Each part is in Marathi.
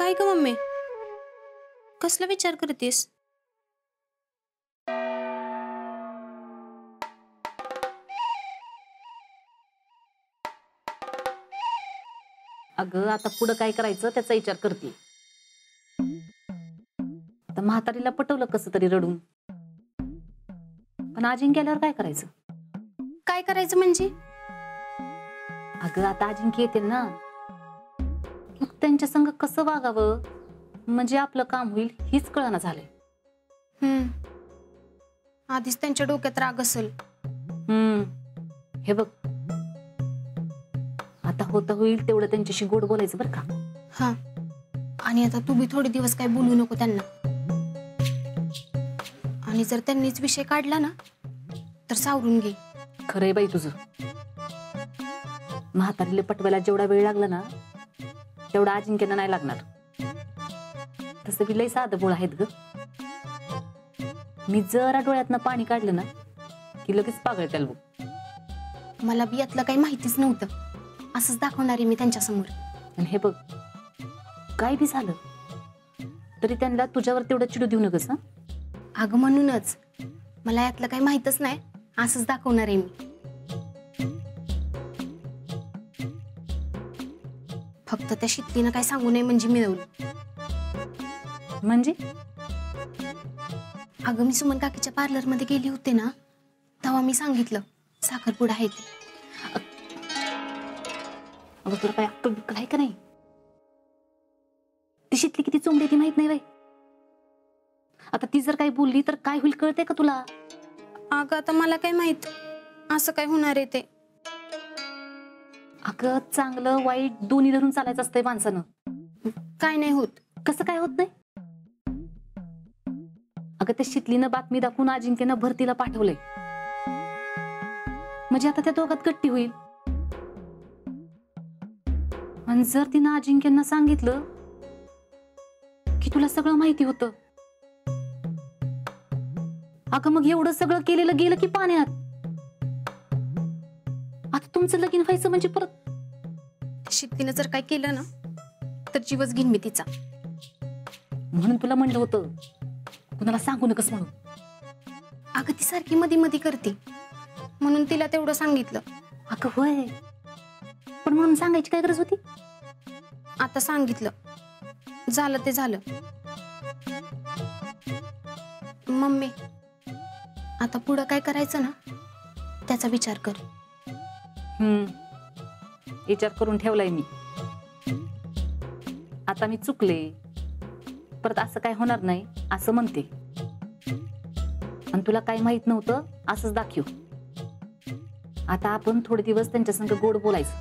काय ग मम्मी, कसला विचार करतेस? अगं आता पुढं काय करायचं त्याचा विचार करते. आता म्हातारीला पटवलं कसं तरी रडून, पण अजिंक्य आल्यावर काय करायचं? काय करायचं म्हणजे? अगं आता अजिंक्य येते ना, मग त्यांच्या संग कसं वागावं म्हणजे आपलं काम होईल हीच कळना झालंय. आधीच त्यांच्या डोक्यात राग असेल. हे बघ, आता होतं होईल तेवढं त्यांच्याशी गोड बोलायचं बरं का. हा, आणि आता तू बी थोडे दिवस काय बोलू नको त्यांना. आणि जर त्यांनीच विषय काढला ना तर सावरून घे. खरंय बाई तुझं. म्हातारीला पटवायला जेवढा वेळ लागला ना तेवढा अजिंक्यना नाही लागणार. तसं बी लय साधं बोळ आहेत ग. मी जरा डोळ्यातनं पाणी काढलं ना की लगेच पागळत्याल बघ. मला बी यातलं काही माहितीच नव्हतं. असंच दाखवणार आहे मी त्यांच्या समोर. आणि हे बघ, काय बी झालं तरी त्यांना तुझ्यावर तेवढं चिडू देऊ नकस. अगं म्हणूनच मला यातलं काही माहितच नाही, असंच दाखवणार आहे मी. फक्त त्या शितलीनं काय सांगू नये म्हणजे मिळवलं. म्हणजे अगं मी सुमन काकीच्या पार्लर मध्ये गेली होते ना, तेव्हा मी सांगितलं साखरपुडा आहे ते. अगं तुला काय अक्कल बिक्कल आहे का नाही? ती शितली किती चोंबडी ती माहित नाही बाई. आता ती जर काही बोलली तर काय होईल कळते का तुला? अगं आता मला काय माहित असं काय होणार आहे ते. अगं चांगलं वाईट दोन्ही धरून चालायचं असतंय माणसानं. काय नाही होत. कसं काय होत नाही? अगं त्या शितलीनं बातमी दाखवून अजिंक्यनं भरतीला पाठवलंय, म्हणजे आता त्या दोघात गट्टी होईल. आणि जर तिनं अजिंक्यांना सांगितलं की तुला सगळं माहिती होतं, अगं मग एवढं सगळं केलेलं गेलं की पाण्यात. आता तुमचं लगीन व्हायचं म्हणजे परत शितलीनं जर काय केलं ना तर जीवच घेईन मी तिचा. म्हणून तुला म्हणलं होतं कुणाला सांगू नकस म्हणून. अगं ती सारखी मध्ये मध्ये करते म्हणून तिला तेवढं सांगितलं. अगं होय, पण म्हणून सांगायची काय गरज होती? आता सांगितलं, झालं ते झालं. मम्मी आता पुढं काय करायचं ना त्याचा विचार कर. विचार करून ठेवलाय मी. आता मी चुकले, परत असं काय होणार नाही असं म्हणते. आणि तुला काय माहित नव्हतं असंच दाखव. आता आपण थोडे दिवस त्यांच्या संग गोड बोलायचं,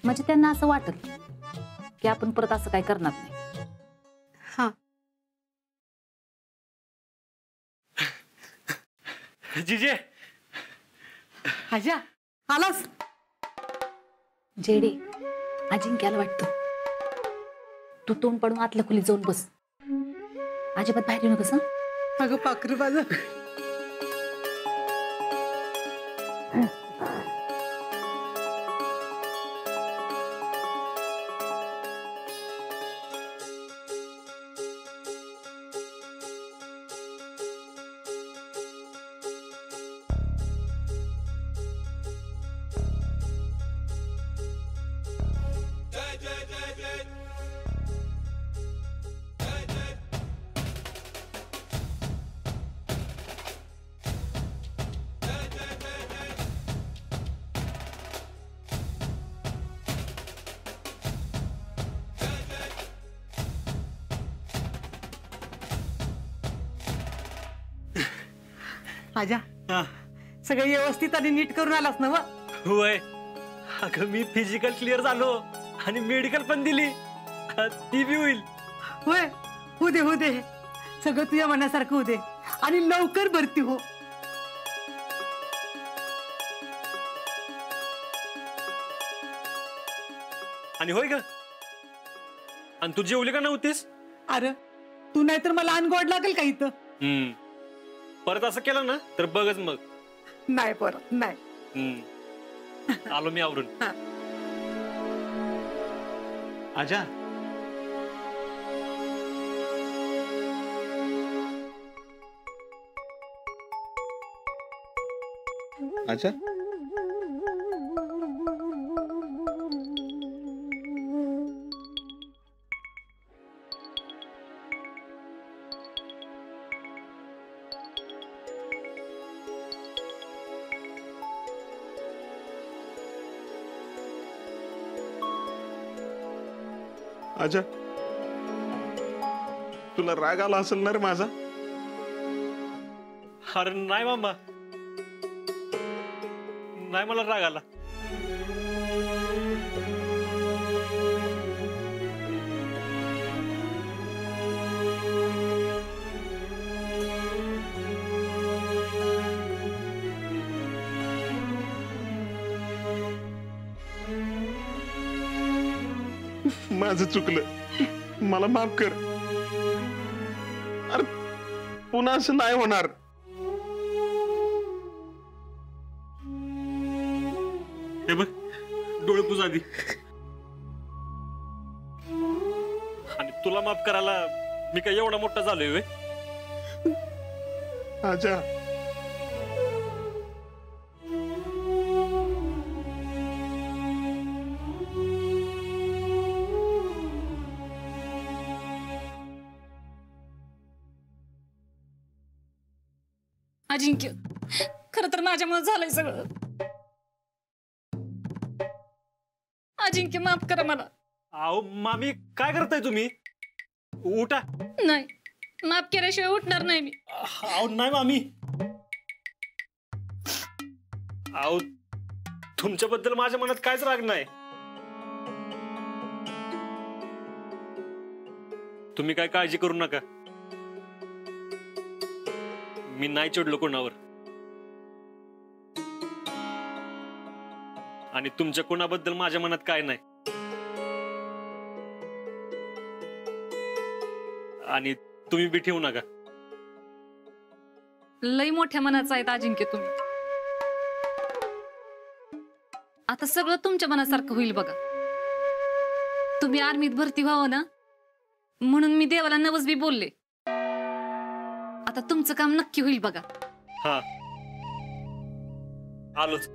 म्हणजे त्यांना असं वाटेल की आपण परत असं काय करणार नाही. हा जीजे, आजा आलास? जेडे, अजिंक्याला वाटतं तू तोंड पडून आतल्या खोलीत जाऊन बस. अजिबात बाहेर येऊ नकस. अगं पाखरू बाजा. आजा सगळं व्यवस्थित आणि नीट करून आलास ना? होय. अगं मी फिजिकल क्लिअर झालो आणि मेडिकल पण दिली, ती बी होईल. होय, होऊ दे होऊ दे, सगळं तुझ्या मनासारखं होऊ दे आणि लवकर भरती हो. आणि होय ग, आणि तू जेवली का नव्हतीस? अरे तू नाही तर मला अनगोड लागेल का इथं? परत असं केलं ना तर बघच मग. नाही परत नाही. आलो मी आवरून. आजा आजा आजा तुला राग आला असेल ना रे माझा. अरे नाही मामा, नाही मला राग आला. माझं चुकलं, मला माफ कर. अरे पुन्हा असं नाही होणार. हे बघ, डोळे पुस आधी. आणि तुला माफ करायला मी काय एवढा मोठा झालोय व्हय? आजा अजिंक्य, खर तर माझ्यामुळे झालंय सगळं. अजिंक्य माफ करा मला. अहो मामी, काय करताय तुम्ही? उठा. नाही, माफ केल्याशिवाय उठणार नाही मी. अहो नाही मामी. अहो तुमच्याबद्दल माझ्या मनात काहीच राग नाही. तुम्ही काय काळजी करू नका. मी नाही चिडलो कोणावर. आणि तुमच्या कोणाबद्दल माझ्या मनात काय नाही. आणि तुम्ही बी ठेवू नका. लई मोठ्या मनाचा आहेत अजिंक्य तुम्ही. आता सगळं तुमच्या मनासारखं होईल बघा. तुम्ही आर्मीत भरती व्हावं ना, म्हणून मी देवाला नवस बी बोलले. आता तुमचं काम नक्की होईल बघा. हा, आलोच.